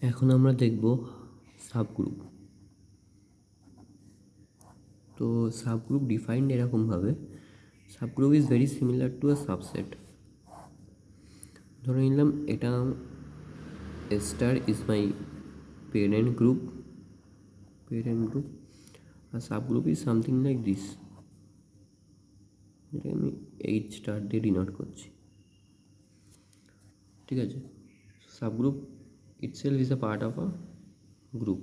এখন আমরা দেখব সাবগ্রুপ। তো সাবগ্রুপ ডিফাইন্ড এরকমভাবে, subgroup is very similar to a subset. ধরে নিলাম এটা A star is my parent group, আর subgroup is something like this, যেটা আমি এইচ স্টার দিয়ে ডিনোট করছি। ঠিক আছে, subgroup itself is a part of a group.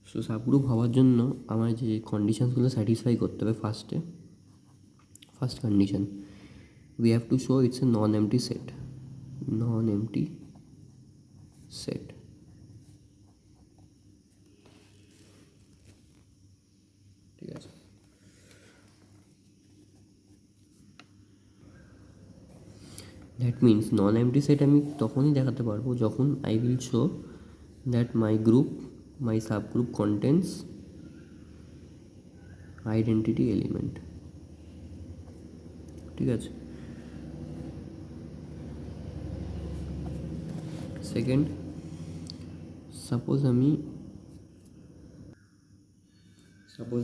So subgroup হওয়ার জন্য আমার যে কন্ডিশনসগুলো স্যাটিসফাই করতে হবে, first condition, we have to show it's a non-empty set, ঠিক আছে। That means non MT set আমি তখনই দেখাতে পারবো যখন I will show that my subgroup contents identity element. ঠিক আছে। সেকেন্ড, সাপোজ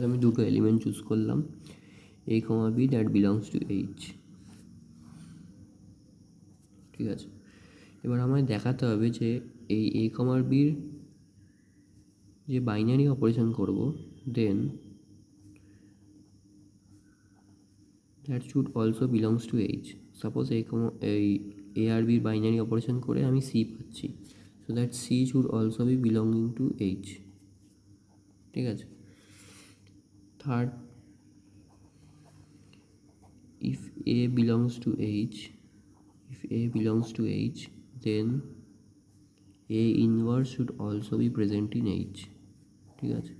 আমি দুটো এলিমেন্ট চুজ করলাম, a, b that belongs to h। ঠিক আছে, এবার আমায় দেখাতে হবে যে এই a, bর যে বাইনারি অপারেশন করব, then that should also belongs to h। Suppose এই a আর বির বাইনারি অপারেশন করে আমি c পাচ্ছি, so that c should also be belonging to h। ঠিক আছে। Third, if a belongs to h, then a inverse should also be present in h। ঠিক আছে,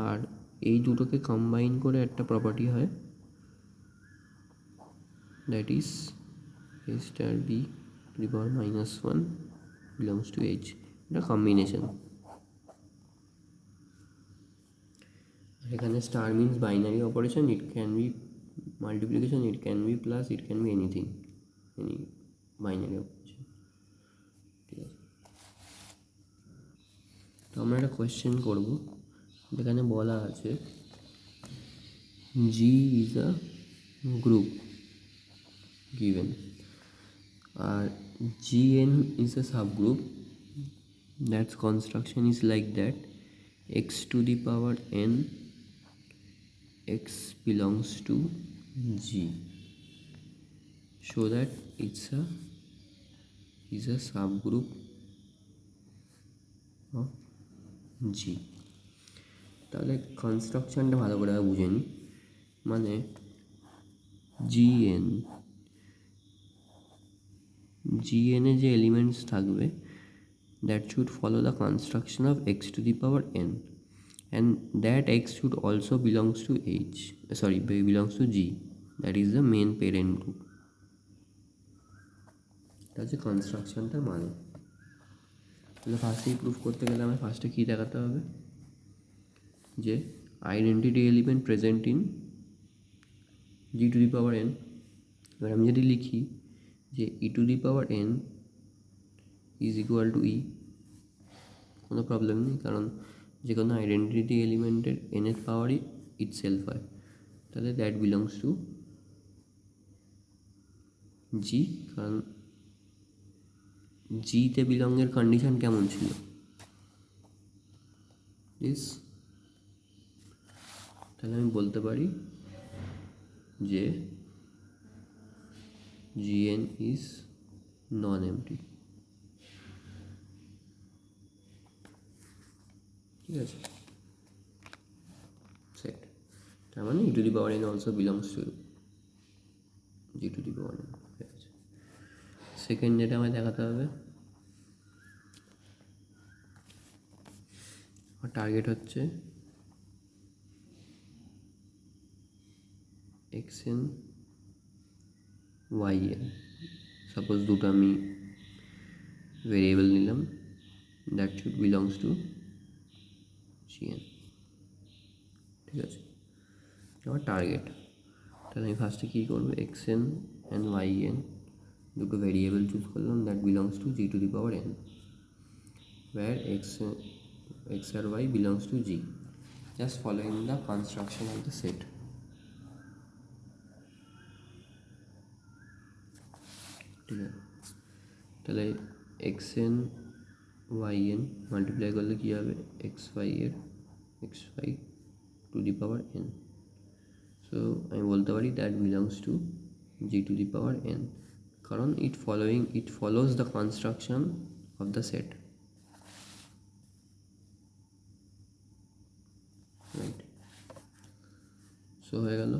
আর এই দুটোকে কম্বাইন করে একটা প্রপার্টি হয়, that is a star b to the power -1 belongs to h। এটা কম্বিনেশন। এখানে star means binary operation, it can be multiplication, it can be plus, it can be anything, any binary operation. ঠিক আছে, তো আমরা একটা question করব, যেখানে বলা আছে G is a group given, আর gn is a subgroup, that's construction is like that x to the power n, x belongs to g, so that it's a subgroup of g। তাহলে কনস্ট্রাকশনটা ভালো করে বুঝে নিই। মানে gn এ যে elements থাকবে, that should follow the construction of x to the power n, and that x should also belongs to g, that is the main parent group। এটা হচ্ছে কনস্ট্রাকশনটার মানে। তাহলে ফার্স্টেই প্রুফ করতে গেলে আমার ফার্স্টে কী দেখাতে হবে, যে identity element present in G to the power n. এবার আমি যদি লিখি যে e to the power n is equal to e, কোনো প্রবলেম নেই, কারণ যে কোনো আইডেন্টিটি এলিমেন্টের এনের পাওয়ারই ইটসেলফ হয়। তাহলে দ্যাট বিলংস টু জি, কারণ জিতে বিলংয়ের কন্ডিশন কেমন ছিল, ইস, তাহলে আমি বলতে পারি যে gn ইজ নন এমটি। ঠিক আছে, সেট, তার মানে e to the power n also belongs to G to the power n. ঠিক আছে। সেকেন্ড যেটা আমায় দেখাতে হবে, টার্গেট হচ্ছে xn yn, সাপোজ দুটো আমি ভেরিয়েবল নিলাম, that should belongs to gn। ঠিক আছে, আমার টার্গেট। তাহলে আমি ফার্স্টে কী করবো, xn and yn দুটো ভেরিয়েবল চুজ করলাম that belongs to G to the power N, where x আর y belongs to G, just following the construction of the set. ঠিক আছে, তাহলে x n y n multiply করলে কী হবে, x y to the power n. So আমি বলতে পারি that belongs to G to the power n, কারণ it follows the construction of the set, right. So হয়ে গেল।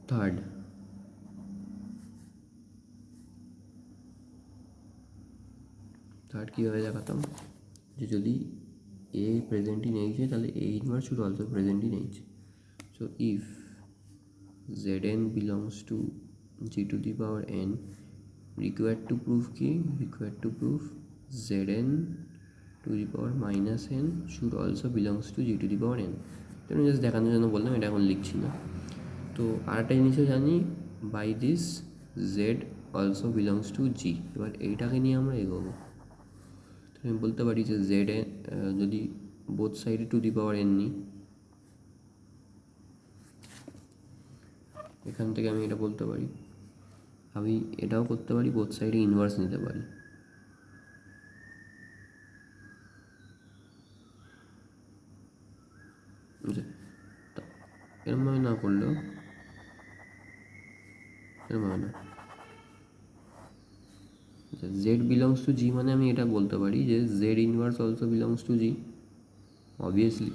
থার্ড কীভাবে দেখাতাম, যে যদি এ প্রেজেন্ট ইন এইচ হয় তাহলে a inverse should also present in H. So if Zn belongs to G to the power n, required to prove Zn to the power minus n should also belongs to G to the power n। তো আমি just দেখানোর জন্য বললাম, এটা এখন লিখছি না। তো আরেকটা জিনিসও জানি, by this z also belongs to G. এবার এইটাকে নিয়ে আমরা এগোবো। তো আমি বলতে পারি যে জেড এন যদি বোথ সাইডে টু দি পাওয়ার এন নিই, এখান থেকে আমি এটা বলতে পারি, আমি এটাও করতে পারি, বোথ সাইডে ইনভার্স নিতে পারি। এরমভাবে না করলেও এরমভাবে না, জেড বিলংস টু জি মানে আমি এটা বলতে পারি যে z inverse also belongs to G, obviously.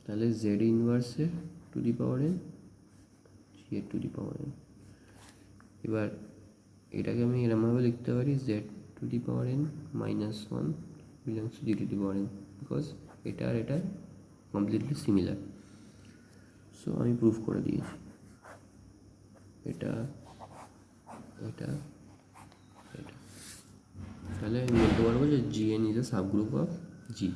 তাহলে জেড ইনভার্সে to the power n, G এর টু দি পাওয়ার এন। এবার এটাকে আমি এরমভাবে লিখতে পারি, Z two the power N minus one belongs to G to the power N, because এটা আর এটা কমপ্লিটলি সিমিলার। সো আমি প্রুফ করে দিয়েছি, এটা এটা এটা। তাহলে আমি বলতে পারবো যে G N is a subgroup of G.